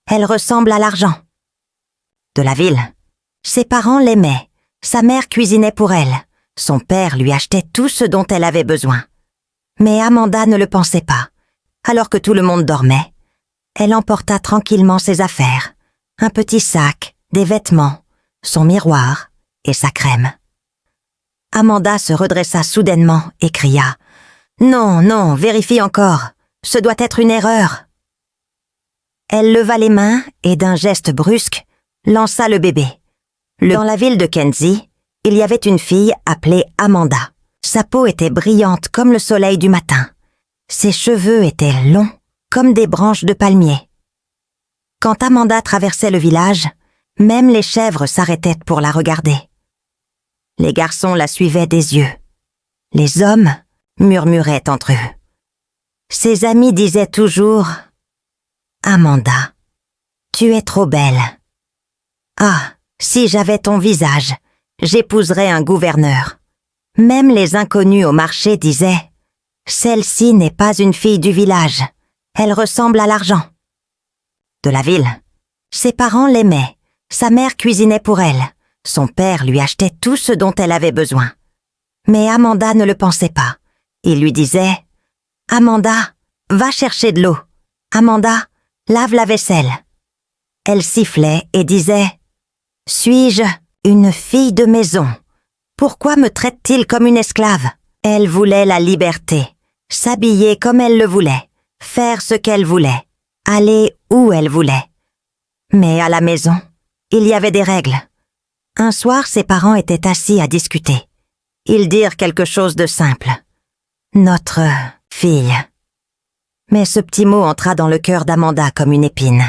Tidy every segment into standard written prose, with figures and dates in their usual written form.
Elle ressemble à l'argent. De la ville. Ses parents l'aimaient. Sa mère cuisinait pour elle. Son père lui achetait tout ce dont elle avait besoin. Mais Amanda ne le pensait pas. Alors que tout le monde dormait, elle emporta tranquillement ses affaires. Un petit sac, des vêtements, son miroir et sa crème. Amanda se redressa soudainement et cria « Non, non, vérifie encore. Ce doit être une erreur. » Elle leva les mains et d'un geste brusque, lança le bébé. Dans la ville de Kenzie, il y avait une fille appelée Amanda. Sa peau était brillante comme le soleil du matin. Ses cheveux étaient longs comme des branches de palmier. Quand Amanda traversait le village, même les chèvres s'arrêtaient pour la regarder. Les garçons la suivaient des yeux. Les hommes murmuraient entre eux. Ses amis disaient toujours « Amanda, tu es trop belle. Ah, si j'avais ton visage, j'épouserais un gouverneur. » Même les inconnus au marché disaient « Celle-ci n'est pas une fille du village, elle ressemble à l'argent. » De la ville. Ses parents l'aimaient, sa mère cuisinait pour elle, son père lui achetait tout ce dont elle avait besoin. Mais Amanda ne le pensait pas. Il lui disait « Amanda, va chercher de l'eau. Amanda, lave la vaisselle. » Elle sifflait et disait « Suis-je une fille de maison ? Pourquoi me traite-t-il comme une esclave ?» Elle voulait la liberté, s'habiller comme elle le voulait, faire ce qu'elle voulait, aller où elle voulait. Mais à la maison, il y avait des règles. Un soir, ses parents étaient assis à discuter. Ils dirent quelque chose de simple. « Notre fille. » Mais ce petit mot entra dans le cœur d'Amanda comme une épine.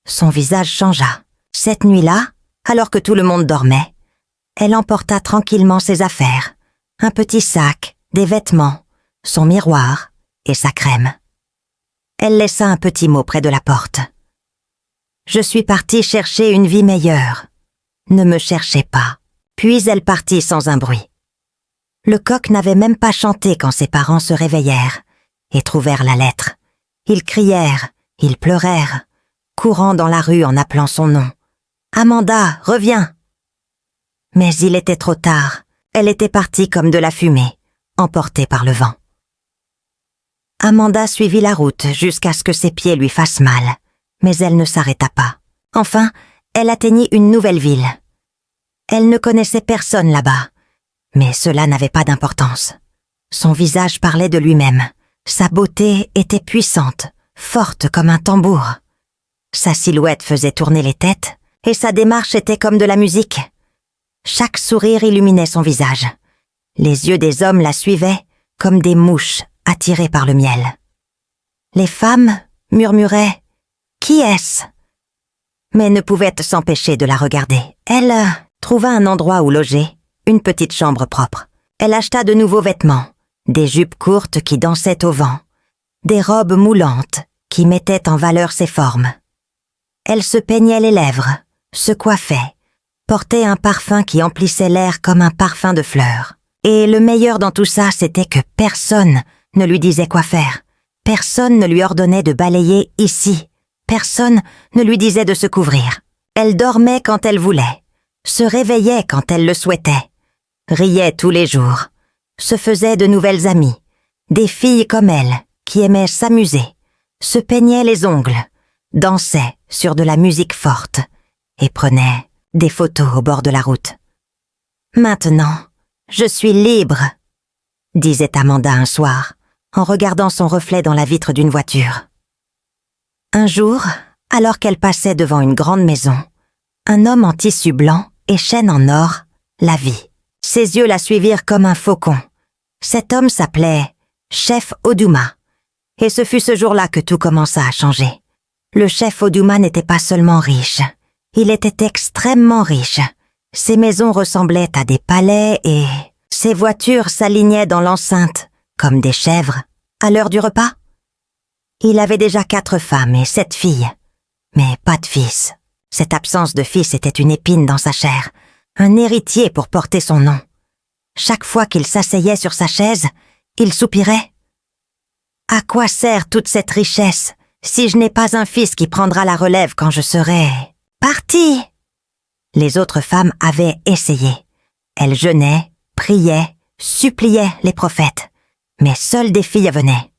Son visage changea. Cette nuit-là, alors que tout le monde dormait, elle emporta tranquillement ses affaires, un petit sac, des vêtements, son miroir et sa crème. Elle laissa un petit mot près de la porte. « Je suis partie chercher une vie meilleure. Ne me cherchez pas. » Puis elle partit sans un bruit. Le coq n'avait même pas chanté quand ses parents se réveillèrent et trouvèrent la lettre. Ils crièrent, ils pleurèrent, courant dans la rue en appelant son nom. « Amanda, reviens !» Mais il était trop tard. Elle était partie comme de la fumée, emportée par le vent. Amanda suivit la route jusqu'à ce que ses pieds lui fassent mal, mais elle ne s'arrêta pas. Enfin, elle atteignit une nouvelle ville. Elle ne connaissait personne là-bas, mais cela n'avait pas d'importance. Son visage parlait de lui-même. Sa beauté était puissante, forte comme un tambour. Sa silhouette faisait tourner les têtes, et sa démarche était comme de la musique. Chaque sourire illuminait son visage. Les yeux des hommes la suivaient comme des mouches attirées par le miel. Les femmes murmuraient « Qui est-ce ?» mais ne pouvaient s'empêcher de la regarder. Elle trouva un endroit où loger, une petite chambre propre. Elle acheta de nouveaux vêtements, des jupes courtes qui dansaient au vent, des robes moulantes qui mettaient en valeur ses formes. Elle se peignait les lèvres, se coiffait, portait un parfum qui emplissait l'air comme un parfum de fleurs. Et le meilleur dans tout ça, c'était que personne ne lui disait quoi faire. Personne ne lui ordonnait de balayer ici. Personne ne lui disait de se couvrir. Elle dormait quand elle voulait, se réveillait quand elle le souhaitait, riait tous les jours, se faisait de nouvelles amies, des filles comme elle qui aimaient s'amuser, se peignaient les ongles, dansaient sur de la musique forte et prenaient des photos au bord de la route. « Maintenant, je suis libre », disait Amanda un soir, en regardant son reflet dans la vitre d'une voiture. Un jour, alors qu'elle passait devant une grande maison, un homme en tissu blanc et chaîne en or la vit. Ses yeux la suivirent comme un faucon. Cet homme s'appelait Chef Oduma, et ce fut ce jour-là que tout commença à changer. Le chef Oduma n'était pas seulement riche, il était extrêmement riche. Ses maisons ressemblaient à des palais et ses voitures s'alignaient dans l'enceinte comme des chèvres à l'heure du repas. Il avait déjà 4 femmes et 7 filles, mais pas de fils. Cette absence de fils était une épine dans sa chair, un héritier pour porter son nom. Chaque fois qu'il s'asseyait sur sa chaise, il soupirait. À quoi sert toute cette richesse si je n'ai pas un fils qui prendra la relève quand je serai partie. Les autres femmes avaient essayé. Elles jeûnaient, priaient, suppliaient les prophètes, mais seules des filles venaient.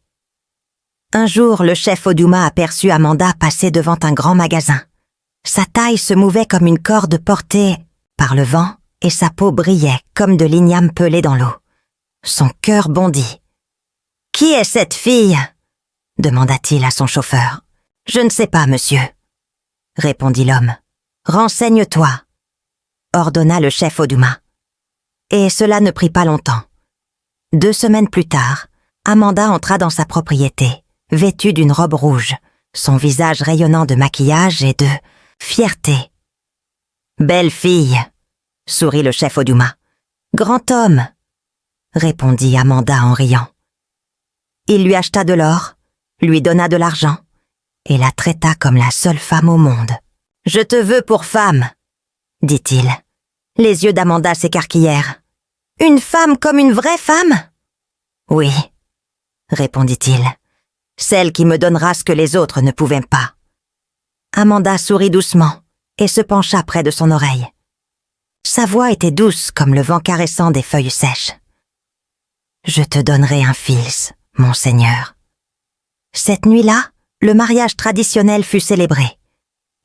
Un jour, le chef Oduma aperçut Amanda passer devant un grand magasin. Sa taille se mouvait comme une corde portée par le vent et sa peau brillait comme de l'igname pelé dans l'eau. Son cœur bondit. « Qui est cette fille ?» demanda-t-il à son chauffeur. « Je ne sais pas, monsieur, » répondit l'homme. « Renseigne-toi, » ordonna le chef Oduma. Et cela ne prit pas longtemps. 2 semaines plus tard, Amanda entra dans sa propriété, vêtue d'une robe rouge, son visage rayonnant de maquillage et de fierté. « Belle fille !» sourit le chef Oduma. « Grand homme !» répondit Amanda en riant. Il lui acheta de l'or, lui donna de l'argent, et la traita comme la seule femme au monde. « Je te veux pour femme !» dit-il. Les yeux d'Amanda s'écarquillèrent. « Une femme comme une vraie femme ?»« Oui, » répondit-il. « Celle qui me donnera ce que les autres ne pouvaient pas. » Amanda sourit doucement et se pencha près de son oreille. Sa voix était douce comme le vent caressant des feuilles sèches. « Je te donnerai un fils, mon Seigneur. » Cette nuit-là, le mariage traditionnel fut célébré.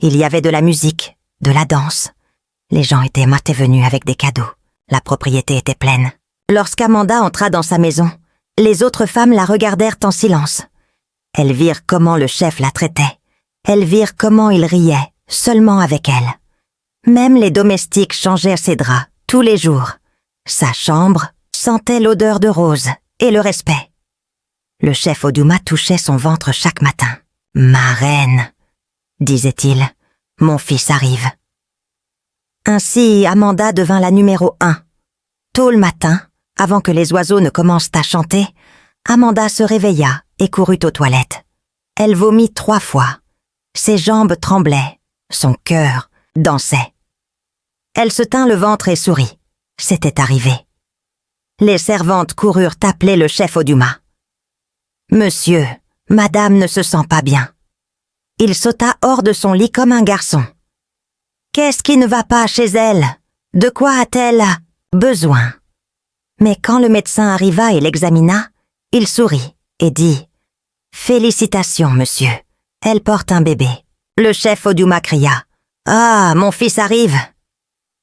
Il y avait de la musique, de la danse. Les gens étaient mat et venus avec des cadeaux. La propriété était pleine. Lorsqu'Amanda entra dans sa maison, les autres femmes la regardèrent en silence. Elles virent comment le chef la traitait. Elles virent comment il riait, seulement avec elle. Même les domestiques changeaient ses draps, tous les jours. Sa chambre sentait l'odeur de rose et le respect. Le chef Oduma touchait son ventre chaque matin. « Ma reine !» disait-il. « Mon fils arrive. » Ainsi, Amanda devint la numéro 1. Tôt le matin, avant que les oiseaux ne commencent à chanter, Amanda se réveilla et courut aux toilettes. Elle vomit 3 fois. Ses jambes tremblaient. Son cœur dansait. Elle se tint le ventre et sourit. C'était arrivé. Les servantes coururent appeler le chef Oduma. « Monsieur, madame ne se sent pas bien. » Il sauta hors de son lit comme un garçon. « Qu'est-ce qui ne va pas chez elle? De quoi a-t-elle besoin ?» Mais quand le médecin arriva et l'examina, il sourit et dit « Félicitations, monsieur, elle porte un bébé. » Le chef Oduma cria « Ah, mon fils arrive !»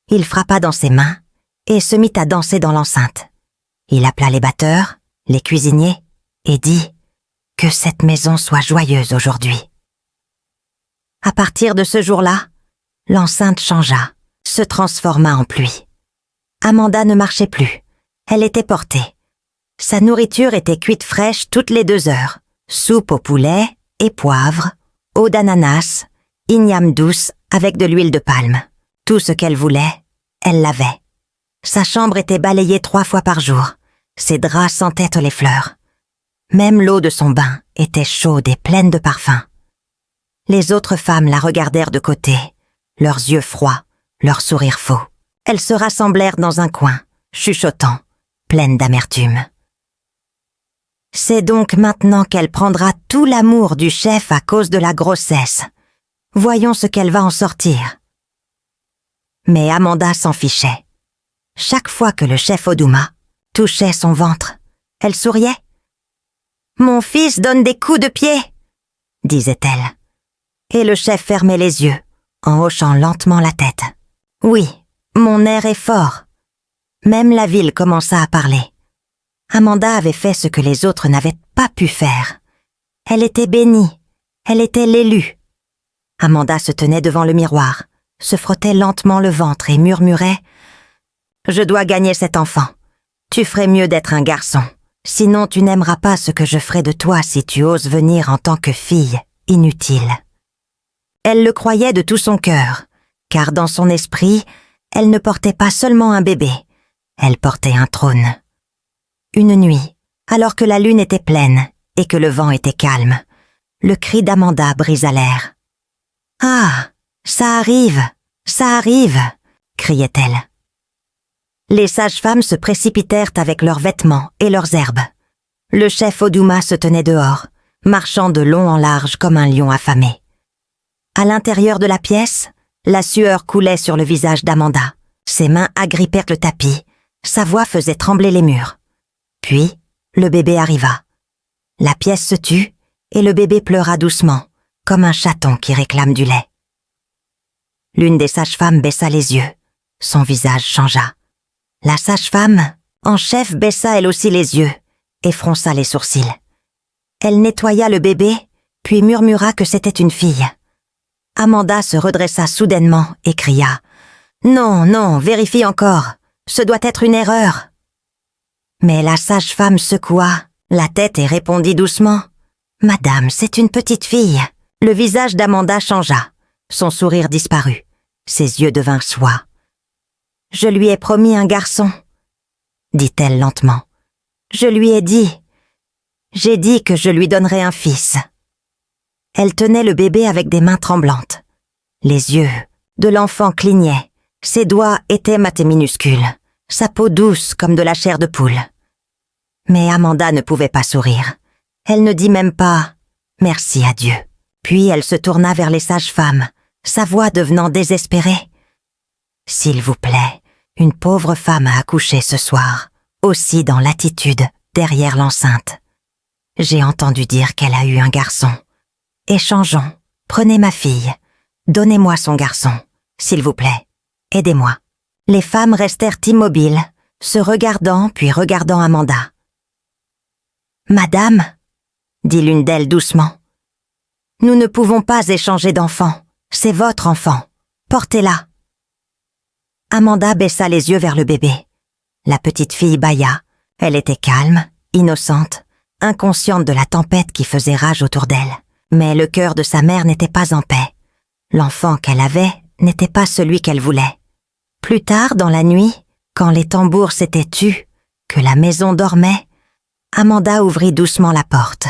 Il frappa dans ses mains et se mit à danser dans l'enceinte. Il appela les batteurs, les cuisiniers, et dit « Que cette maison soit joyeuse aujourd'hui. » À partir de ce jour-là, l'enceinte changea, se transforma en pluie. Amanda ne marchait plus, elle était portée. Sa nourriture était cuite fraîche toutes les 2 heures, soupe au poulet et poivre, eau d'ananas, igname douce avec de l'huile de palme. Tout ce qu'elle voulait, elle l'avait. Sa chambre était balayée 3 fois par jour, ses draps sentaient les fleurs. Même l'eau de son bain était chaude et pleine de parfums. Les autres femmes la regardèrent de côté, leurs yeux froids, leurs sourires faux. Elles se rassemblèrent dans un coin, chuchotant, pleines d'amertume. C'est donc maintenant qu'elle prendra tout l'amour du chef à cause de la grossesse. Voyons ce qu'elle va en sortir. Mais Amanda s'en fichait. Chaque fois que le chef Oduma touchait son ventre, elle souriait. « Mon fils donne des coups de pied !» disait-elle. Et le chef fermait les yeux, en hochant lentement la tête. « Oui, mon air est fort. » Même la ville commença à parler. Amanda avait fait ce que les autres n'avaient pas pu faire. Elle était bénie, elle était l'élue. Amanda se tenait devant le miroir, se frottait lentement le ventre et murmurait « Je dois gagner cet enfant. Tu ferais mieux d'être un garçon. Sinon tu n'aimeras pas ce que je ferai de toi si tu oses venir en tant que fille inutile. » Elle le croyait de tout son cœur, car dans son esprit, elle ne portait pas seulement un bébé, elle portait un trône. Une nuit, alors que la lune était pleine et que le vent était calme, le cri d'Amanda brisa l'air. « Ah, ça arrive, criait-elle. Les sages-femmes se précipitèrent avec leurs vêtements et leurs herbes. Le chef Oduma se tenait dehors, marchant de long en large comme un lion affamé. À l'intérieur de la pièce, la sueur coulait sur le visage d'Amanda. Ses mains agrippèrent le tapis, sa voix faisait trembler les murs. Puis, le bébé arriva. La pièce se tut et le bébé pleura doucement, comme un chaton qui réclame du lait. L'une des sages-femmes baissa les yeux. Son visage changea. La sage-femme, en chef, baissa elle aussi les yeux et fronça les sourcils. Elle nettoya le bébé, puis murmura que c'était une fille. Amanda se redressa soudainement et cria « Non, non, vérifie encore, ce doit être une erreur !» Mais la sage-femme secoua la tête et répondit doucement « Madame, c'est une petite fille. » Le visage d'Amanda changea, son sourire disparut, ses yeux devinrent soie. « Je lui ai promis un garçon, » dit-elle lentement. « Je lui ai dit. J'ai dit que je lui donnerais un fils. » Elle tenait le bébé avec des mains tremblantes. Les yeux de l'enfant clignaient, ses doigts étaient minuscules, sa peau douce comme de la chair de poule. Mais Amanda ne pouvait pas sourire. Elle ne dit même pas « merci à Dieu ». Puis elle se tourna vers les sages-femmes, sa voix devenant désespérée. « S'il vous plaît, une pauvre femme a accouché ce soir, aussi dans l'attitude, derrière l'enceinte. J'ai entendu dire qu'elle a eu un garçon. Échangeons, prenez ma fille, donnez-moi son garçon, s'il vous plaît, aidez-moi. » Les femmes restèrent immobiles, se regardant puis regardant Amanda. « Madame, » dit l'une d'elles doucement, « nous ne pouvons pas échanger d'enfant, c'est votre enfant, portez-la. » Amanda baissa les yeux vers le bébé. La petite fille bâilla, elle était calme, innocente, inconsciente de la tempête qui faisait rage autour d'elle. Mais le cœur de sa mère n'était pas en paix. L'enfant qu'elle avait n'était pas celui qu'elle voulait. Plus tard, dans la nuit, quand les tambours s'étaient tus, que la maison dormait, Amanda ouvrit doucement la porte.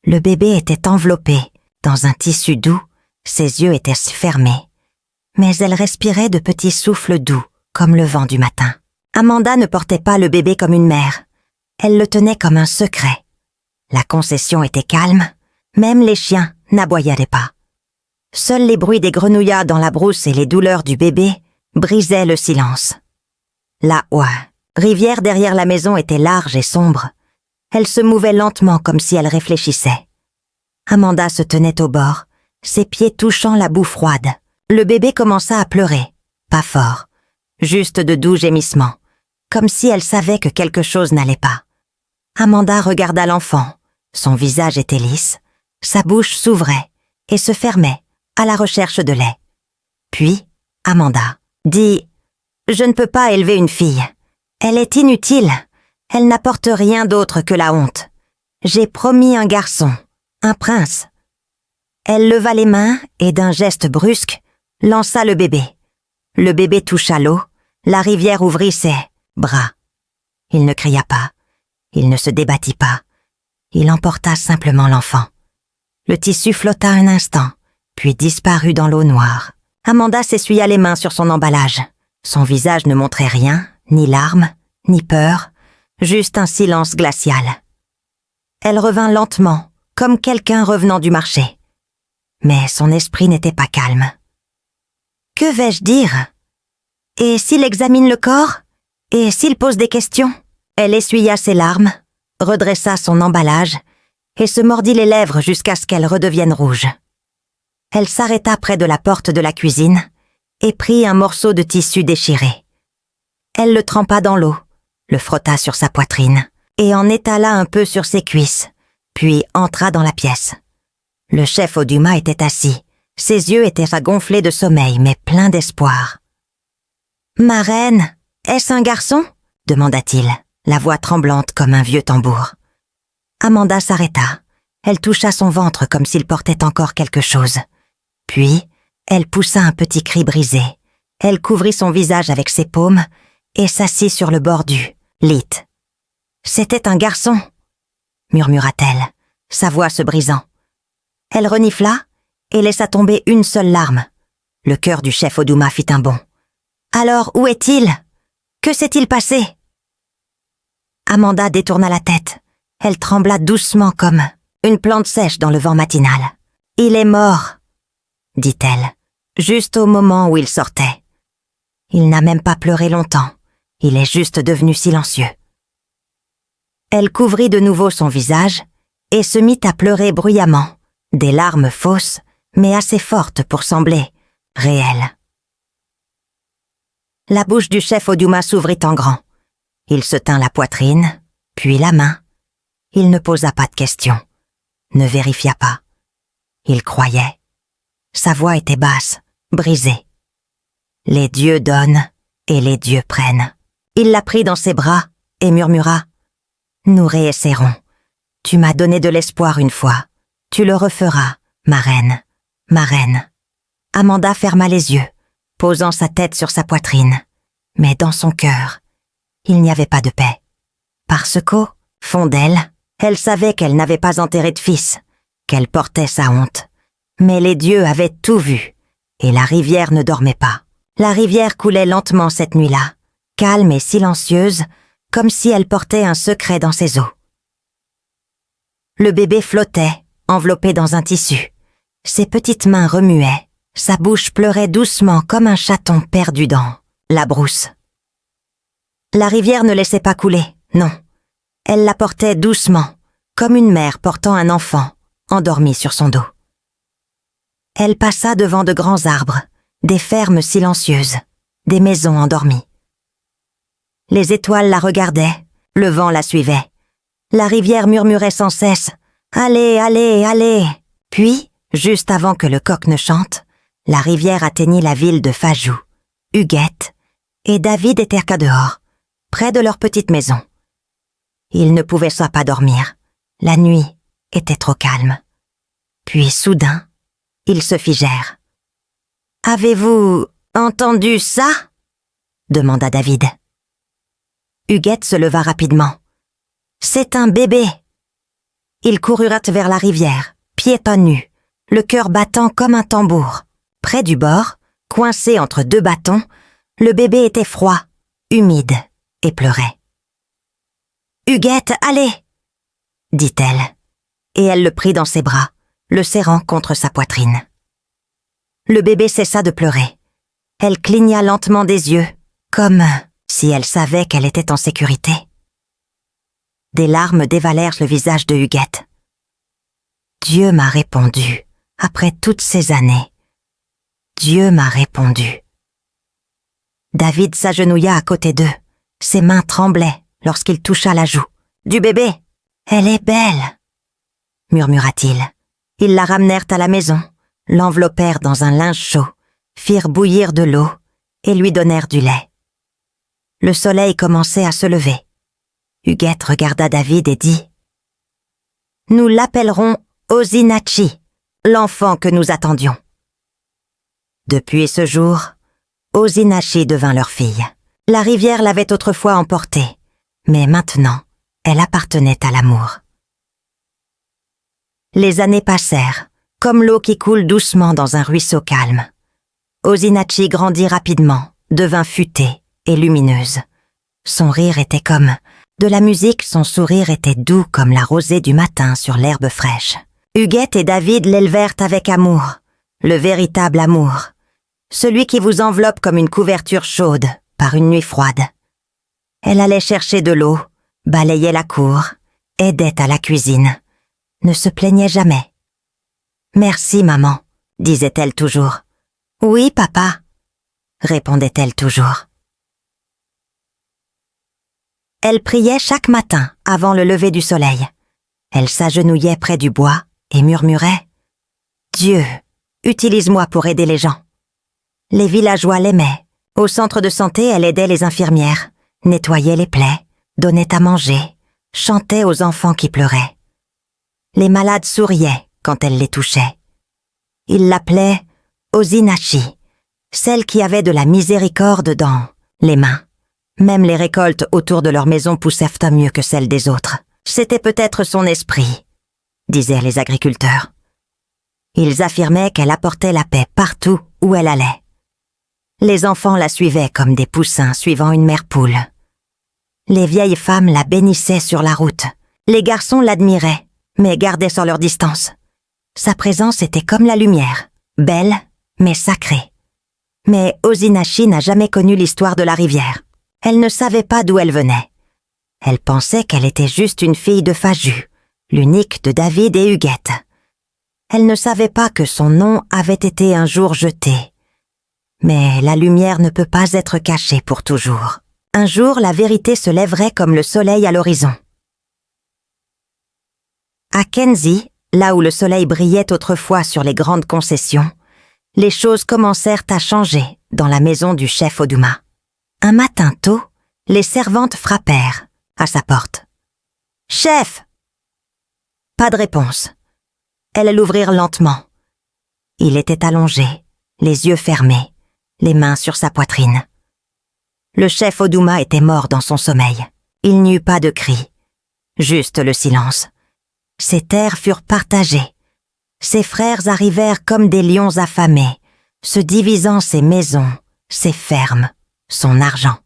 Le bébé était enveloppé dans un tissu doux, ses yeux étaient fermés. Mais elle respirait de petits souffles doux, comme le vent du matin. Amanda ne portait pas le bébé comme une mère. Elle le tenait comme un secret. La concession était calme, même les chiens n'aboyaient pas. Seuls les bruits des grenouillards dans la brousse et les douleurs du bébé brisaient le silence. La rivière derrière la maison était large et sombre. Elle se mouvait lentement comme si elle réfléchissait. Amanda se tenait au bord, ses pieds touchant la boue froide. Le bébé commença à pleurer, pas fort, juste de doux gémissements, comme si elle savait que quelque chose n'allait pas. Amanda regarda l'enfant. Son visage était lisse, sa bouche s'ouvrait et se fermait à la recherche de lait. Puis, Amanda dit « Je ne peux pas élever une fille. Elle est inutile. Elle n'apporte rien d'autre que la honte. J'ai promis un garçon, un prince. » Elle leva les mains et d'un geste brusque, lança le bébé. Le bébé toucha l'eau, la rivière ouvrit ses bras. Il ne cria pas, il ne se débattit pas. Il emporta simplement l'enfant. Le tissu flotta un instant, puis disparut dans l'eau noire. Amanda s'essuya les mains sur son emballage. Son visage ne montrait rien, ni larmes, ni peur, juste un silence glacial. Elle revint lentement, comme quelqu'un revenant du marché. Mais son esprit n'était pas calme. Que vais-je dire? Et s'il examine le corps? Et s'il pose des questions? Elle essuya ses larmes, redressa son emballage et se mordit les lèvres jusqu'à ce qu'elles redeviennent rouges. Elle s'arrêta près de la porte de la cuisine et prit un morceau de tissu déchiré. Elle le trempa dans l'eau, le frotta sur sa poitrine et en étala un peu sur ses cuisses, puis entra dans la pièce. Le chef Oduma était assis. Ses yeux étaient gonflés de sommeil, mais pleins d'espoir. « Ma reine, est-ce un garçon ?» demanda-t-il, la voix tremblante comme un vieux tambour. Amanda s'arrêta. Elle toucha son ventre comme s'il portait encore quelque chose. Puis, elle poussa un petit cri brisé. Elle couvrit son visage avec ses paumes et s'assit sur le bord du lit. « C'était un garçon !» murmura-t-elle, sa voix se brisant. Elle renifla et laissa tomber une seule larme. Le cœur du chef Oduma fit un bond. « Alors, où est-il? Que s'est-il passé ?» Amanda détourna la tête. Elle trembla doucement comme une plante sèche dans le vent matinal. « Il est mort !» dit-elle, juste au moment où il sortait. Il n'a même pas pleuré longtemps, il est juste devenu silencieux. Elle couvrit de nouveau son visage et se mit à pleurer bruyamment, des larmes fausses, mais assez fortes pour sembler réelles. La bouche du chef Oduma s'ouvrit en grand. Il se tint la poitrine, puis la main. Il ne posa pas de questions, ne vérifia pas. Il croyait. Sa voix était basse, brisée. Les dieux donnent et les dieux prennent. Il la prit dans ses bras et murmura « Nous réessaierons. Tu m'as donné de l'espoir une fois. Tu le referas, ma reine, ma reine. » Amanda ferma les yeux, posant sa tête sur sa poitrine. Mais dans son cœur, il n'y avait pas de paix. Parce qu'au fond d'elle, elle savait qu'elle n'avait pas enterré de fils, qu'elle portait sa honte. Mais les dieux avaient tout vu, et la rivière ne dormait pas. La rivière coulait lentement cette nuit-là, calme et silencieuse, comme si elle portait un secret dans ses eaux. Le bébé flottait, enveloppé dans un tissu. Ses petites mains remuaient, sa bouche pleurait doucement comme un chaton perdu dans la brousse. La rivière ne laissait pas couler, non. Elle la portait doucement, comme une mère portant un enfant, endormi sur son dos. Elle passa devant de grands arbres, des fermes silencieuses, des maisons endormies. Les étoiles la regardaient, le vent la suivait. La rivière murmurait sans cesse « Allez, allez, allez !» Puis, juste avant que le coq ne chante, la rivière atteignit la ville de Fajou. Huguette et David étaient qu'à dehors, près de leur petite maison. Ils ne pouvaient soit pas dormir. La nuit était trop calme. Puis soudain, ils se figèrent. « Avez-vous entendu ça ?» demanda David. Huguette se leva rapidement. « C'est un bébé !» Ils coururent vers la rivière, pieds nus, le cœur battant comme un tambour. Près du bord, coincé entre deux bâtons, le bébé était froid, humide et pleurait. « Huguette, allez !» dit-elle, et elle le prit dans ses bras, le serrant contre sa poitrine. Le bébé cessa de pleurer. Elle cligna lentement des yeux, comme si elle savait qu'elle était en sécurité. Des larmes dévalèrent le visage de Huguette. Dieu m'a répondu, après toutes ces années. Dieu m'a répondu. David s'agenouilla à côté d'eux. Ses mains tremblaient lorsqu'il toucha la joue. « Du bébé ! Elle est belle !» murmura-t-il. Ils la ramenèrent à la maison, l'enveloppèrent dans un linge chaud, firent bouillir de l'eau et lui donnèrent du lait. Le soleil commençait à se lever. Huguette regarda David et dit « Nous l'appellerons Osinachi, l'enfant que nous attendions. » Depuis ce jour, Osinachi devint leur fille. La rivière l'avait autrefois emportée, mais maintenant, elle appartenait à l'amour. Les années passèrent, comme l'eau qui coule doucement dans un ruisseau calme. Osinachi grandit rapidement, devint futée et lumineuse. Son rire était comme de la musique, son sourire était doux comme la rosée du matin sur l'herbe fraîche. Huguette et David l'élevèrent avec amour, le véritable amour, celui qui vous enveloppe comme une couverture chaude par une nuit froide. Elle allait chercher de l'eau, balayait la cour, aidait à la cuisine, ne se plaignait jamais. « Merci, maman », disait-elle toujours. « Oui, papa », répondait-elle toujours. Elle priait chaque matin avant le lever du soleil. Elle s'agenouillait près du bois et murmurait « Dieu, utilise-moi pour aider les gens. » Les villageois l'aimaient. Au centre de santé, elle aidait les infirmières, nettoyait les plaies, donnait à manger, chantait aux enfants qui pleuraient. Les malades souriaient quand elle les touchait. Ils l'appelaient Osinachi, celle qui avait de la miséricorde dans les mains. Même les récoltes autour de leur maison poussèrent mieux que celles des autres. C'était peut-être son esprit, disaient les agriculteurs. Ils affirmaient qu'elle apportait la paix partout où elle allait. Les enfants la suivaient comme des poussins suivant une mère poule. Les vieilles femmes la bénissaient sur la route. Les garçons l'admiraient, mais gardaient sur leur distance. Sa présence était comme la lumière, belle, mais sacrée. Mais Osinachi n'a jamais connu l'histoire de la rivière. Elle ne savait pas d'où elle venait. Elle pensait qu'elle était juste une fille de Faju, l'unique de David et Huguette. Elle ne savait pas que son nom avait été un jour jeté. Mais la lumière ne peut pas être cachée pour toujours. Un jour, la vérité se lèverait comme le soleil à l'horizon. À Kenzie, là où le soleil brillait autrefois sur les grandes concessions, les choses commencèrent à changer dans la maison du chef Oduma. Un matin tôt, les servantes frappèrent à sa porte. « Chef !» Pas de réponse. Elles l'ouvrirent lentement. Il était allongé, les yeux fermés, les mains sur sa poitrine. Le chef Oduma était mort dans son sommeil. Il n'y eut pas de cri, juste le silence. Ses terres furent partagées. Ses frères arrivèrent comme des lions affamés, se divisant ses maisons, ses fermes, son argent.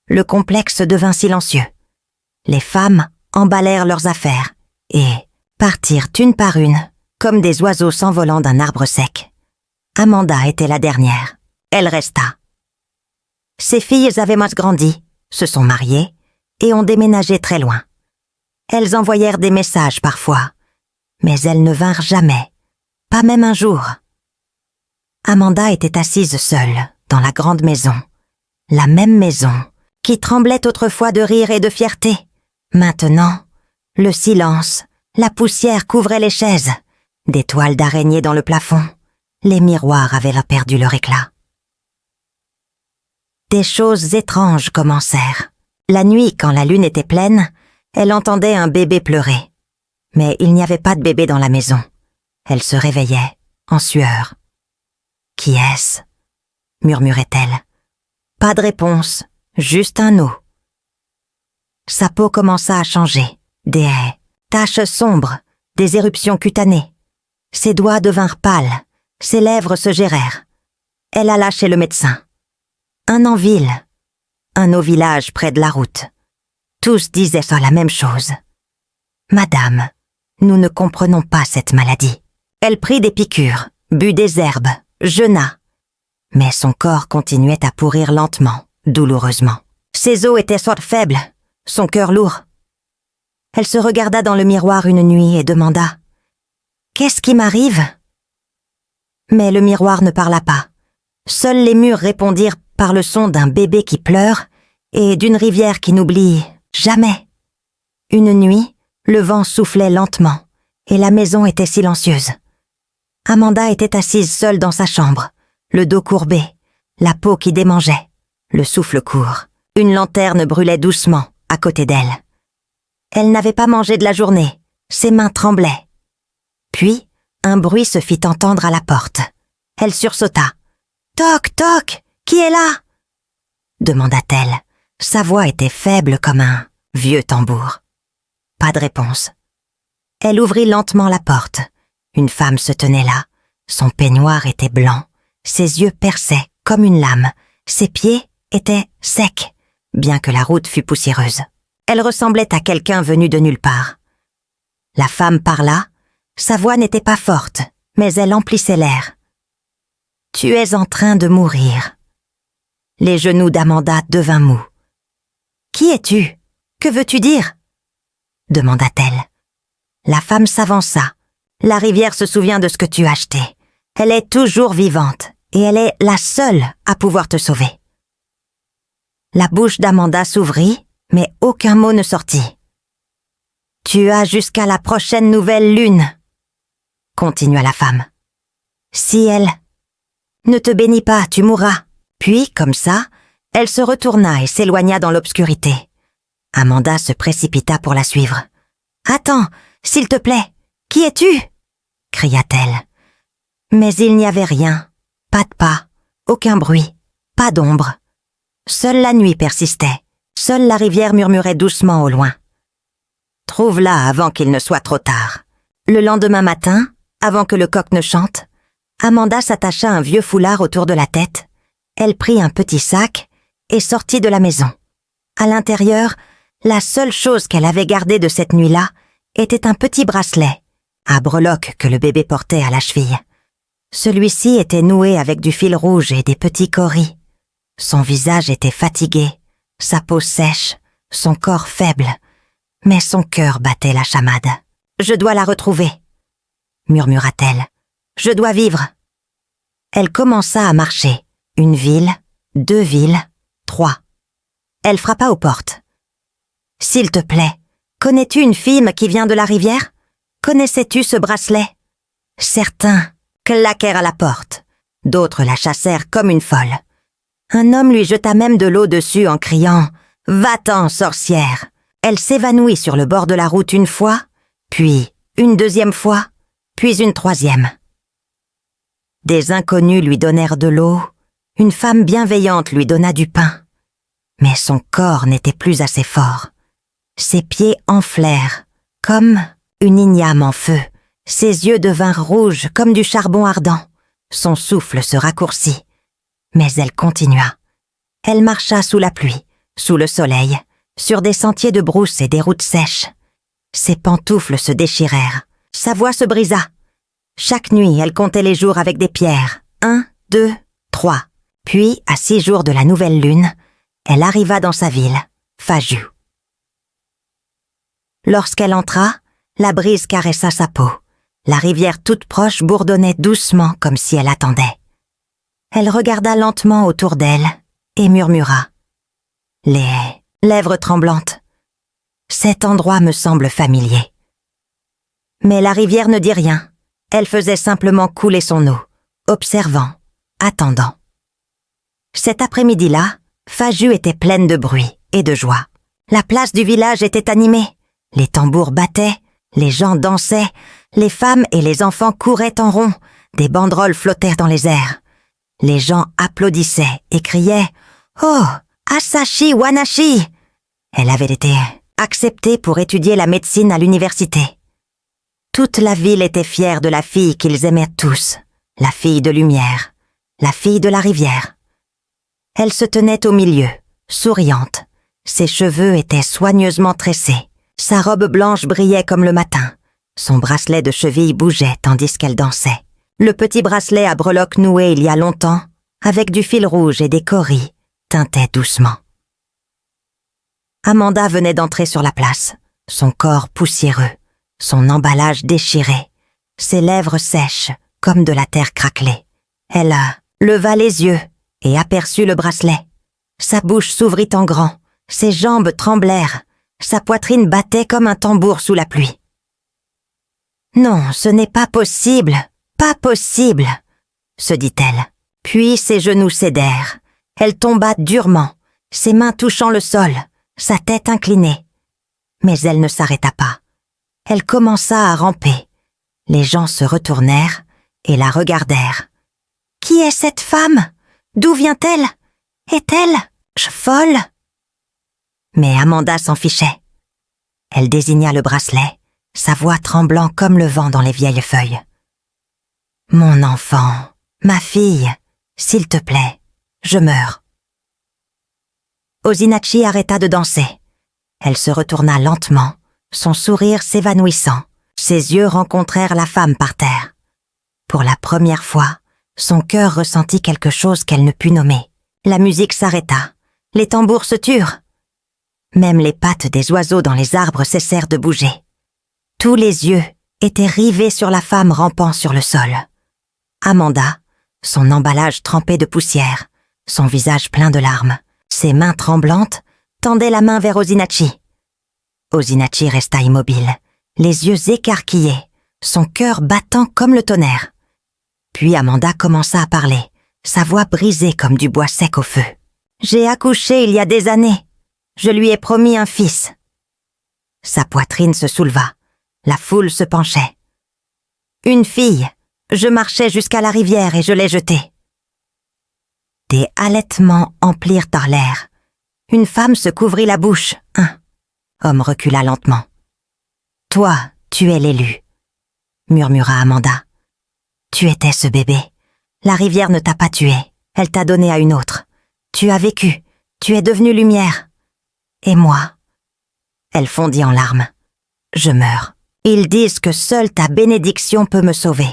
Le complexe devint silencieux. Les femmes emballèrent leurs affaires et partirent une par une, comme des oiseaux s'envolant d'un arbre sec. Amanda était la dernière. Elle resta. Ses filles avaient grandi, se sont mariées et ont déménagé très loin. Elles envoyèrent des messages parfois, mais elles ne vinrent jamais, pas même un jour. Amanda était assise seule dans la grande maison, la même maison qui tremblait autrefois de rire et de fierté. Maintenant, le silence, la poussière couvrait les chaises, des toiles d'araignée dans le plafond, les miroirs avaient perdu leur éclat. Des choses étranges commencèrent. La nuit, quand la lune était pleine, elle entendait un bébé pleurer. Mais il n'y avait pas de bébé dans la maison. Elle se réveillait, en sueur. « Qui est-ce » murmurait-elle. Pas de réponse, juste un no. Sa peau commença à changer. Des taches sombres, des éruptions cutanées. Ses doigts devinrent pâles, ses lèvres se gérèrent. Elle alla chez le médecin. Un en ville, un au village près de la route. Tous disaient ça la même chose. « Madame, nous ne comprenons pas cette maladie. » Elle prit des piqûres, but des herbes, jeûna. Mais son corps continuait à pourrir lentement, douloureusement. Ses os étaient soit faibles, son cœur lourd. Elle se regarda dans le miroir une nuit et demanda « Qu'est-ce qui m'arrive ?» Mais le miroir ne parla pas. Seuls les murs répondirent par le son d'un bébé qui pleure et d'une rivière qui n'oublie jamais. Une nuit, le vent soufflait lentement et la maison était silencieuse. Amanda était assise seule dans sa chambre, le dos courbé, la peau qui démangeait, le souffle court. Une lanterne brûlait doucement à côté d'elle. Elle n'avait pas mangé de la journée, ses mains tremblaient. Puis, un bruit se fit entendre à la porte. Elle sursauta. « Toc, toc, qui est là ?» demanda-t-elle. Sa voix était faible comme un vieux tambour. Pas de réponse. Elle ouvrit lentement la porte. Une femme se tenait là. Son peignoir était blanc. Ses yeux perçaient comme une lame. Ses pieds étaient secs, bien que la route fût poussiéreuse. Elle ressemblait à quelqu'un venu de nulle part. La femme parla. Sa voix n'était pas forte, mais elle emplissait l'air. « Tu es en train de mourir. » Les genoux d'Amanda devinrent mous. « Qui es-tu? Que veux-tu dire ?» demanda-t-elle. La femme s'avança. « La rivière se souvient de ce que tu as acheté. Elle est toujours vivante et elle est la seule à pouvoir te sauver. » La bouche d'Amanda s'ouvrit, mais aucun mot ne sortit. « Tu as jusqu'à la prochaine nouvelle lune, » continua la femme. « Si elle ne te bénit pas, tu mourras. » Puis, comme ça, elle se retourna et s'éloigna dans l'obscurité. Amanda se précipita pour la suivre. « Attends, s'il te plaît, qui es-tu » cria-t-elle. Mais il n'y avait rien, pas de pas, aucun bruit, pas d'ombre. Seule la nuit persistait, seule la rivière murmurait doucement au loin. « Trouve-la avant qu'il ne soit trop tard. » Le lendemain matin, avant que le coq ne chante, Amanda s'attacha un vieux foulard autour de la tête. Elle prit un petit sac et sortit de la maison. À l'intérieur, la seule chose qu'elle avait gardée de cette nuit-là était un petit bracelet, à breloques que le bébé portait à la cheville. Celui-ci était noué avec du fil rouge et des petits cauris. Son visage était fatigué, sa peau sèche, son corps faible, mais son cœur battait la chamade. « Je dois la retrouver », murmura-t-elle. « Je dois vivre. » Elle commença à marcher. 1 ville, 2 villes, 3. Elle frappa aux portes. « S'il te plaît, connais-tu une fille qui vient de la rivière? Connaissais-tu ce bracelet ?» Certains claquèrent à la porte. D'autres la chassèrent comme une folle. Un homme lui jeta même de l'eau dessus en criant « Va-t'en, sorcière !» Elle s'évanouit sur le bord de la route 1 fois, puis une 2e fois, puis une 3e. Des inconnus lui donnèrent de l'eau, une femme bienveillante lui donna du pain. Mais son corps n'était plus assez fort. Ses pieds enflèrent, comme une igname en feu. Ses yeux devinrent rouges comme du charbon ardent. Son souffle se raccourcit. Mais elle continua. Elle marcha sous la pluie, sous le soleil, sur des sentiers de brousse et des routes sèches. Ses pantoufles se déchirèrent. Sa voix se brisa. Chaque nuit, elle comptait les jours avec des pierres. 1, 2, 3. Puis, à 6 jours de la nouvelle lune, elle arriva dans sa ville, Faju. Lorsqu'elle entra, la brise caressa sa peau. La rivière toute proche bourdonnait doucement comme si elle attendait. Elle regarda lentement autour d'elle et murmura. Les lèvres tremblantes. Cet endroit me semble familier. Mais la rivière ne dit rien. Elle faisait simplement couler son eau, observant, attendant. Cet après-midi-là, Faju était pleine de bruit et de joie. La place du village était animée. Les tambours battaient, les gens dansaient, les femmes et les enfants couraient en rond, des banderoles flottèrent dans les airs. Les gens applaudissaient et criaient « Oh, Asashi Wanashi !» Elle avait été acceptée pour étudier la médecine à l'université. Toute la ville était fière de la fille qu'ils aimaient tous, la fille de lumière, la fille de la rivière. Elle se tenait au milieu, souriante. Ses cheveux étaient soigneusement tressés. Sa robe blanche brillait comme le matin. Son bracelet de cheville bougeait tandis qu'elle dansait. Le petit bracelet à breloques noué il y a longtemps, avec du fil rouge et des cauris, tintait doucement. Amanda venait d'entrer sur la place, son corps poussiéreux, son emballage déchiré, ses lèvres sèches comme de la terre craquelée. Elle leva les yeux et aperçut le bracelet. Sa bouche s'ouvrit en grand, ses jambes tremblèrent, sa poitrine battait comme un tambour sous la pluie. « Non, ce n'est pas possible, pas possible !» se dit-elle. Puis ses genoux cédèrent. Elle tomba durement, ses mains touchant le sol, sa tête inclinée. Mais elle ne s'arrêta pas. Elle commença à ramper. Les gens se retournèrent et la regardèrent. « Qui est cette femme? D'où vient-elle? Est-elle folle ?» Mais Amanda s'en fichait. Elle désigna le bracelet, sa voix tremblant comme le vent dans les vieilles feuilles. « Mon enfant, ma fille, s'il te plaît, je meurs. » Osinachi arrêta de danser. Elle se retourna lentement, son sourire s'évanouissant. Ses yeux rencontrèrent la femme par terre. Pour la première fois, son cœur ressentit quelque chose qu'elle ne put nommer. La musique s'arrêta, les tambours se turent. Même les pattes des oiseaux dans les arbres cessèrent de bouger. Tous les yeux étaient rivés sur la femme rampant sur le sol. Amanda, son emballage trempé de poussière, son visage plein de larmes, ses mains tremblantes, tendait la main vers Osinachi. Osinachi resta immobile, les yeux écarquillés, son cœur battant comme le tonnerre. Puis Amanda commença à parler, sa voix brisée comme du bois sec au feu. « J'ai accouché il y a des années. Je lui ai promis un fils. » Sa poitrine se souleva. La foule se penchait. « Une fille. Je marchais jusqu'à la rivière et je l'ai jetée. » Des halètements emplirent par l'air. Une femme se couvrit la bouche. Un homme recula lentement. « Toi, tu es l'élu, » murmura Amanda. « Tu étais ce bébé. La rivière ne t'a pas tué. Elle t'a donné à une autre. Tu as vécu. Tu es devenue lumière. Et moi ?» Elle fondit en larmes. « Je meurs. Ils disent que seule ta bénédiction peut me sauver.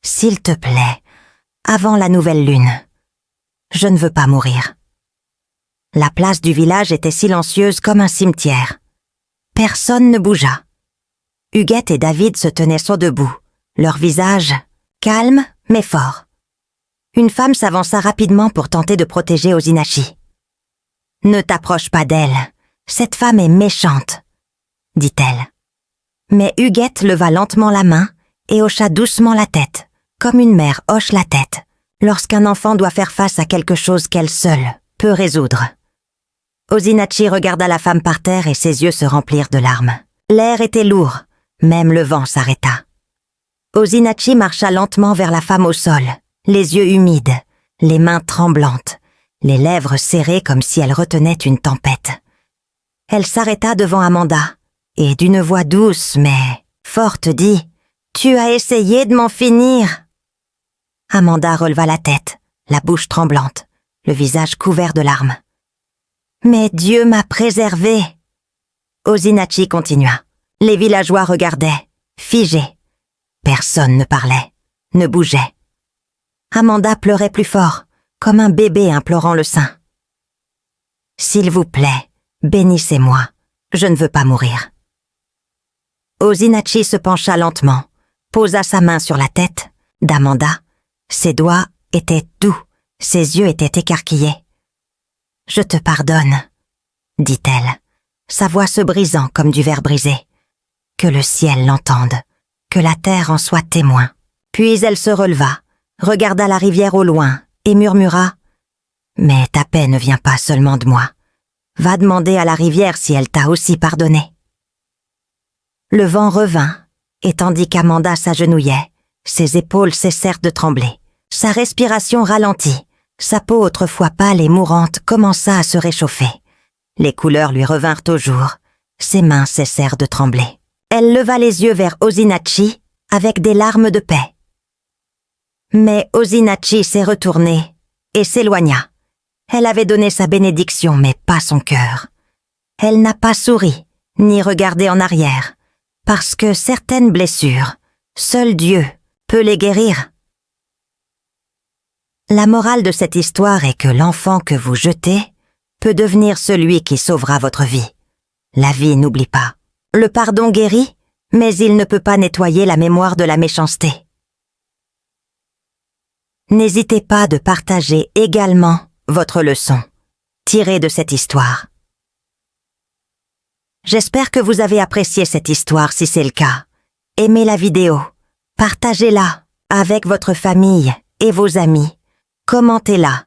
S'il te plaît, avant la nouvelle lune, je ne veux pas mourir. » La place du village était silencieuse comme un cimetière. Personne ne bougea. Huguette et David se tenaient sur debout, leur visage calme mais fort. Une femme s'avança rapidement pour tenter de protéger Osinachi. « Ne t'approche pas d'elle, cette femme est méchante, » dit-elle. Mais Huguette leva lentement la main et hocha doucement la tête, comme une mère hoche la tête lorsqu'un enfant doit faire face à quelque chose qu'elle seule peut résoudre. Osinachi regarda la femme par terre et ses yeux se remplirent de larmes. L'air était lourd, même le vent s'arrêta. Osinachi marcha lentement vers la femme au sol, les yeux humides, les mains tremblantes, les lèvres serrées comme si elle retenait une tempête. Elle s'arrêta devant Amanda et d'une voix douce mais forte dit « Tu as essayé de m'en finir !» Amanda releva la tête, la bouche tremblante, le visage couvert de larmes. « Mais Dieu m'a préservée !» Osinachi continua. Les villageois regardaient, figés. Personne ne parlait, ne bougeait. Amanda pleurait plus fort, comme un bébé implorant le sein. « S'il vous plaît, bénissez-moi, je ne veux pas mourir. » Osinachi se pencha lentement, posa sa main sur la tête d'Amanda. Ses doigts étaient doux, ses yeux étaient écarquillés. « Je te pardonne, » dit-elle, sa voix se brisant comme du verre brisé. « Que le ciel l'entende, que la terre en soit témoin. » Puis elle se releva, regarda la rivière au loin et murmura « Mais ta paix ne vient pas seulement de moi. Va demander à la rivière si elle t'a aussi pardonné. » Le vent revint, et tandis qu'Amanda s'agenouillait, ses épaules cessèrent de trembler. Sa respiration ralentit, sa peau autrefois pâle et mourante commença à se réchauffer. Les couleurs lui revinrent au jour, ses mains cessèrent de trembler. Elle leva les yeux vers Osinachi avec des larmes de paix. Mais Osinachi s'est retournée et s'éloigna. Elle avait donné sa bénédiction, mais pas son cœur. Elle n'a pas souri, ni regardé en arrière, parce que certaines blessures, seul Dieu peut les guérir. La morale de cette histoire est que l'enfant que vous jetez peut devenir celui qui sauvera votre vie. La vie n'oublie pas. Le pardon guérit, mais il ne peut pas nettoyer la mémoire de la méchanceté. N'hésitez pas de partager également votre leçon, tirée de cette histoire. J'espère que vous avez apprécié cette histoire si c'est le cas. Aimez la vidéo, partagez-la avec votre famille et vos amis, commentez-la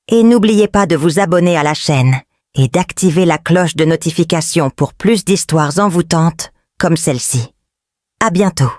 et n'oubliez pas de vous abonner à la chaîne et d'activer la cloche de notification pour plus d'histoires envoûtantes comme celle-ci. À bientôt.